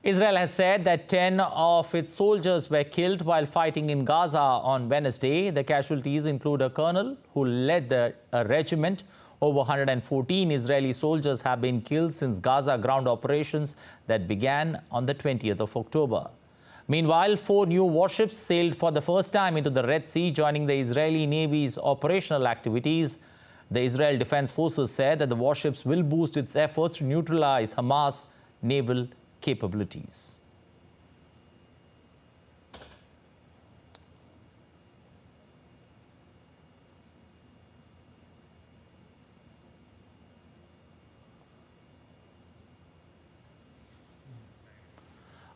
Israel has said that 10 of its soldiers were killed while fighting in Gaza on Wednesday. The casualties include a colonel who led a regiment. Over 114 Israeli soldiers have been killed since Gaza ground operations that began on the 20th of October. Meanwhile, 4 new warships sailed for the first time into the Red Sea, joining the Israeli Navy's operational activities. The Israel Defense Forces said that the warships will boost its efforts to neutralize Hamas naval capabilities.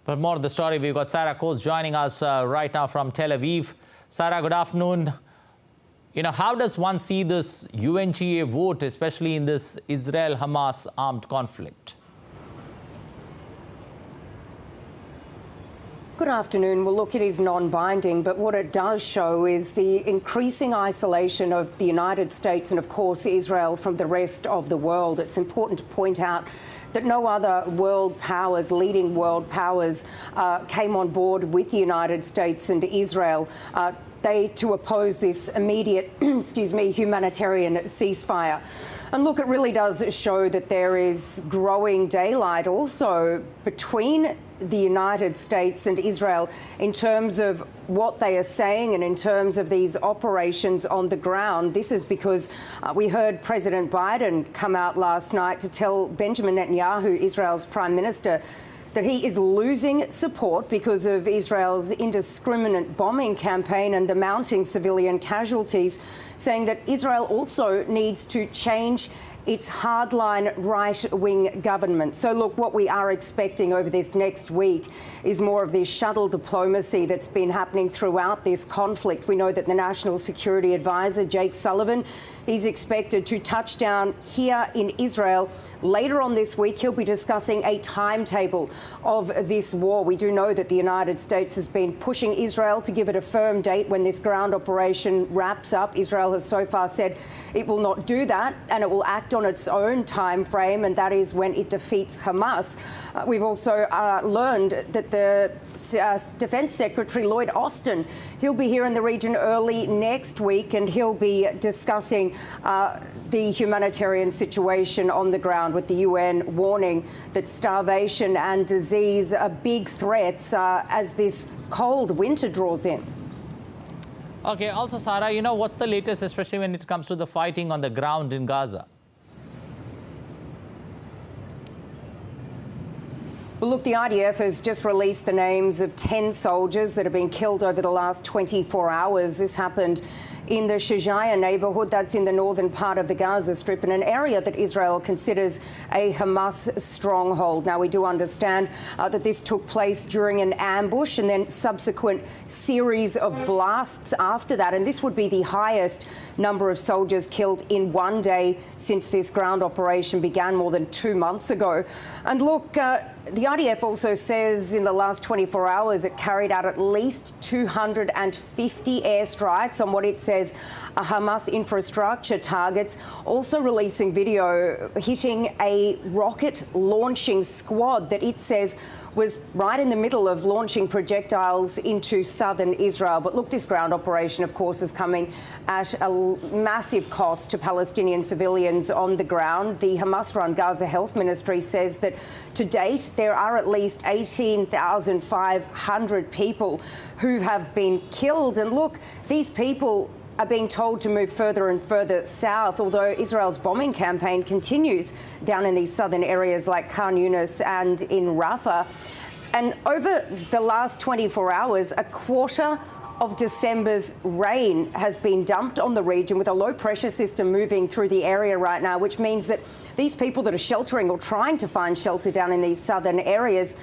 For more of the story, we've got Sara Co joining us right now from Tel Aviv. Sara, good afternoon. How does one see this UNGA vote, especially in this Israel-Hamas armed conflict? Good afternoon. Well, look, it is non-binding, but what it does show is the increasing isolation of the United States and, of course, Israel from the rest of the world. It's important to point out that no other world powers, leading world powers, came on board with the United States and Israel to oppose this immediate, humanitarian ceasefire. And look, it really does show that there is growing daylight also between the United States and Israel in terms of what they are saying and in terms of these operations on the ground. This is because we heard President Biden come out last night to tell Benjamin Netanyahu, Israel's Prime Minister, that he is losing support because of Israel's indiscriminate bombing campaign and the mounting civilian casualties, saying that Israel also needs to change its hardline right-wing government. So look, what we are expecting over this next week is more of this shuttle diplomacy that's been happening throughout this conflict. We know that the National Security Advisor, Jake Sullivan, he's expected to touch down here in Israel later on this week. He'll be discussing a timetable of this war. We do know that the United States has been pushing Israel to give it a firm date when this ground operation wraps up. Israel has so far said it will not do that and it will act on its own time frame, and that is when it defeats Hamas. We've also learned that the Defense Secretary Lloyd Austin, he'll be here in the region early next week, and he'll be discussing the humanitarian situation on the ground, with the UN warning that starvation and disease are big threats as this cold winter draws in. Okay, also, Sara, what's the latest, especially when it comes to the fighting on the ground in Gaza? Well, look, the IDF has just released the names of 10 soldiers that have been killed over the last 24 hours. This happened in the Shajaya neighbourhood, that's in the northern part of the Gaza Strip, in an area that Israel considers a Hamas stronghold. Now, we do understand that this took place during an ambush and then subsequent series of blasts after that. And this would be the highest number of soldiers killed in one day since this ground operation began more than 2 months ago. And look, the IDF also says in the last 24 hours it carried out at least 250 airstrikes on what it says are Hamas infrastructure targets, also releasing video hitting a rocket launching squad that it says was right in the middle of launching projectiles into southern Israel. But look, this ground operation, of course, is coming at a massive cost to Palestinian civilians on the ground. The Hamas-run Gaza Health Ministry says that to date, there are at least 18,500 people who have been killed. And look, these people are being told to move further and further south, although Israel's bombing campaign continues down in these southern areas like Khan Yunis and in Rafah. And over the last 24 hours, a quarter of December's rain has been dumped on the region, with a low-pressure system moving through the area right now, which means that these people that are sheltering or trying to find shelter down in these southern areas,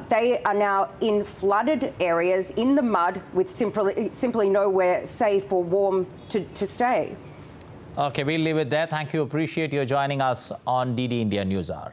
they are now in flooded areas in the mud with simply nowhere safe or warm to stay. Okay, we'll leave it there. Thank you. Appreciate you joining us on DD India News Hour.